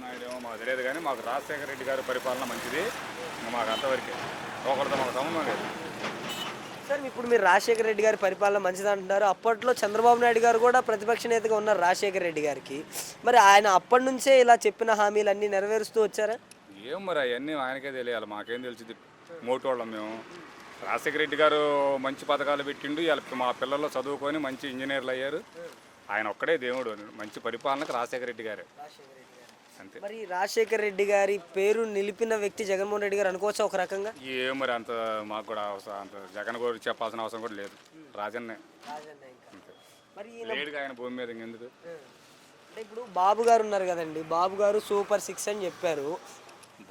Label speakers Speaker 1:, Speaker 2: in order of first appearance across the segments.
Speaker 1: నాయుడేమో మాకు తెలియదు కానీ మాకు రాజశేఖర రెడ్డి గారి పరిపాలన మంచిది. మాకు అంతవరకే, ఒకరితో మాకు సంబంధం లేదు.
Speaker 2: సార్ ఇప్పుడు మీరు రాజశేఖర రెడ్డి గారి పరిపాలన మంచిది అంటున్నారు. అప్పట్లో చంద్రబాబు నాయుడు గారు కూడా ప్రతిపక్ష నేతగా ఉన్నారు రాజశేఖర రెడ్డి గారికి. మరి ఆయన అప్పటి నుంచే ఇలా చెప్పిన హామీలన్నీ నెరవేరుస్తూ వచ్చారా?
Speaker 1: ఏం మరి అవన్నీ ఆయనకే తెలియాలి, మాకేం తెలిసింది. మోటోళ్ళం మేము. రాజశేఖర రెడ్డి గారు మంచి పథకాలు పెట్టిండు, మా పిల్లలు చదువుకొని మంచి ఇంజనీర్లు అయ్యారు. ఆయన ఒక్కడే దేవుడు. మంచి పరిపాలనకు రాజశేఖర రెడ్డి గారే అంతే.
Speaker 2: మరి రాజశేఖర రెడ్డి గారి పేరు నిలిపిన వ్యక్తి జగన్మోహన్ రెడ్డి గారు అనుకోవచ్చా ఒక రకంగా?
Speaker 1: ఏం మరి అంత మాకు కూడా అంత జగన్ గురించి చెప్పాల్సిన అవసరం కూడా లేదు. రాజన్నే అంతే.
Speaker 2: మరి
Speaker 1: లేడుగా ఆయన భూమి మీద ఇంకెందుకు.
Speaker 2: అంటే ఇప్పుడు బాబు గారు ఉన్నారు కదండి, బాబు గారు సూపర్ 6 అని చెప్పారు.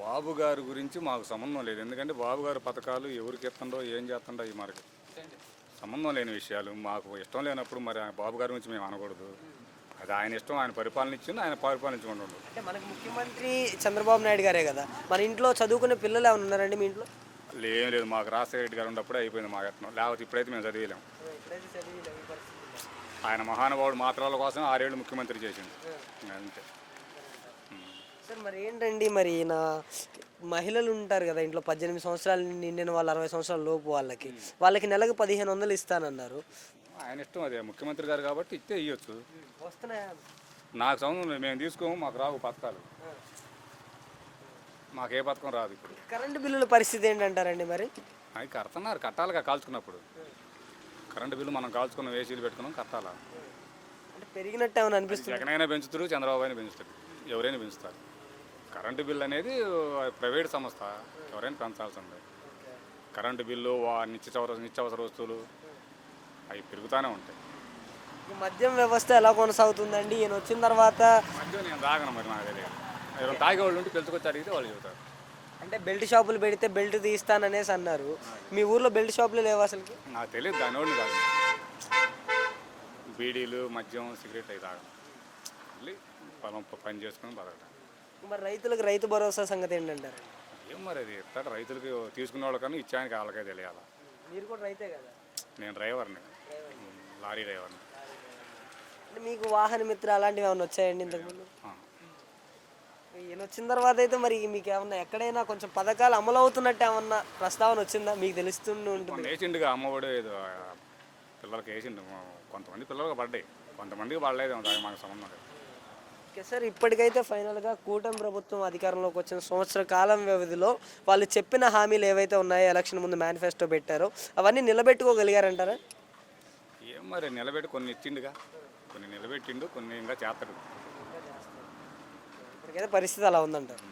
Speaker 1: బాబు గారి గురించి మాకు సంబంధం లేదు. ఎందుకంటే బాబు గారి పథకాలు ఎవరికి ఎత్తండో ఏం చేస్తుండో అవి మనకి సంబంధం లేని విషయాలు. మాకు ఇష్టం లేనప్పుడు మరి బాబు గారి గురించి మేము అనకూడదు. అది ఆయన ఇష్టం, ఆయన పరిపాలన ఇచ్చింది, ఆయన పరిపాలించుకుంటుండు.
Speaker 2: అంటే మనకి ముఖ్యమంత్రి చంద్రబాబు నాయుడు గారే కదా. మన ఇంట్లో చదువుకునే పిల్లలు ఏమైనా ఉన్నారండి మీ ఇంట్లో?
Speaker 1: ఏం లేదు, మాకు రాజశేఖర రెడ్డి గారు ఉన్నప్పుడే అయిపోయింది మా యత్నం. లేకపోతే ఇప్పుడైతే మేము చదివేలేము. ఆయన మహానుభావుడు మాత్రాల కోసం 6 ఏళ్ళు ముఖ్యమంత్రి చేసిండు అంతే.
Speaker 2: సార్ మరి ఏంటండి, మరి నా మహిళలు ఉంటారు కదా ఇంట్లో, 18 సంవత్సరాలు నిండిన వాళ్ళు, 60 సంవత్సరాల లోపు వాళ్ళకి నెలకు 1500 ఇస్తానన్నారు.
Speaker 1: ఆయన ఇష్టం, అదే ముఖ్యమంత్రి గారు కాబట్టి ఇస్తే ఇవ్వచ్చు.
Speaker 2: వస్తున్నాయా?
Speaker 1: నాకు సంబంధం లేదు, మేము తీసుకోము, మాకు రావు పథకాలు. మాకు ఏ పథకం రాదు. ఇప్పుడు
Speaker 2: కరెంటు బిల్లుల పరిస్థితి ఏంటంటారండి? మరి
Speaker 1: అవి కడుతున్నారు, కట్టాలిగా. కాల్చుకున్నప్పుడు కరెంటు బిల్లు మనం కాల్చుకున్నాం, ఏసీలు పెట్టుకున్నాం, కట్టాలా.
Speaker 2: అంటే పెరిగినట్టు ఏమైనా అనిపిస్తుంది?
Speaker 1: జగనైనా పెంచుతారు, చంద్రబాబు అయినా పెంచుతారు, ఎవరైనా పెంచుతారు. కరెంటు బిల్లు అనేది ప్రైవేట్ సంస్థ, ఎవరైనా పెంచాల్సిందే. కరెంటు బిల్లు, నిత్యావసర వస్తువులు అవి పెరుగుతూనే ఉంటాయి.
Speaker 2: మద్యం వ్యవస్థ ఎలా కొనసాగుతుందండి ఈయన వచ్చిన తర్వాత?
Speaker 1: మధ్య నేను తాగను, మరి నాకు తెలియదు. ఎవరైనా తాగే వాళ్ళు ఉంటే పిలుచుకొచ్చి అడిగితే వాళ్ళు చెబుతారు.
Speaker 2: అంటే బెల్ట్ షాపులు పెడితే బెల్ట్ తీస్తాననేసి అన్నారు. మీ ఊర్లో బెల్ట్ షాపులు లేవు అసలుకి?
Speaker 1: నాకు తెలియదు, దాని వాళ్ళు కాదు. బీడీలు, మద్యం, సిగరెట్ అవి తాగను. మళ్ళీ పొలం పని చేసుకుని బతకడం.
Speaker 2: మరి రైతులకు రైతు భరోసా సంగతి ఏంటంటారు?
Speaker 1: ఏం మరి అది ఎత్తాడు, రైతులకి తీసుకునే వాళ్ళకన్నా ఇచ్చానికి వాళ్ళకే తెలియాలి.
Speaker 2: మీరు కూడా రైతే కదా?
Speaker 1: నేను డ్రైవర్ని, లారీ డ్రైవర్ని.
Speaker 2: అంటే మీకు వాహన మిత్ర అలాంటివి ఏమైనా వచ్చాయండి ఇంతకుముందు? ఈయన వచ్చిన తర్వాత అయితే మరి మీకు ఏమన్నా ఎక్కడైనా కొంచెం పథకాలు అమలు అవుతున్నట్టు ఏమన్నా ప్రస్తావన వచ్చిందా? మీకు తెలుస్తూనే ఉంటుంది.
Speaker 1: వేసిండుగా అమ్మఒడి, ఏదో పిల్లలకి వేసిండు. కొంతమంది పిల్లలకు పడ్డాయి, కొంతమందికి పడలేదు. దానికి మాకు సంబంధం లేదు.
Speaker 2: ఓకే సార్, ఇప్పటికైతే ఫైనల్గా కూటమి ప్రభుత్వం అధికారంలోకి వచ్చిన సంవత్సర కాలం వ్యవధిలో వాళ్ళు చెప్పిన హామీలు ఏవైతే ఉన్నాయో, ఎలక్షన్ ముందు మేనిఫెస్టో పెట్టారో, అవన్నీ నిలబెట్టుకోగలిగారంటారా?
Speaker 1: ఏం మరి నిలబెట్టి కొన్ని ఇచ్చిండుగా, కొన్ని నిలబెట్టిండు, కొన్ని ఇంకా చేస్తాడు.
Speaker 2: ఇప్పటికైతే పరిస్థితి అలా ఉందంటారు.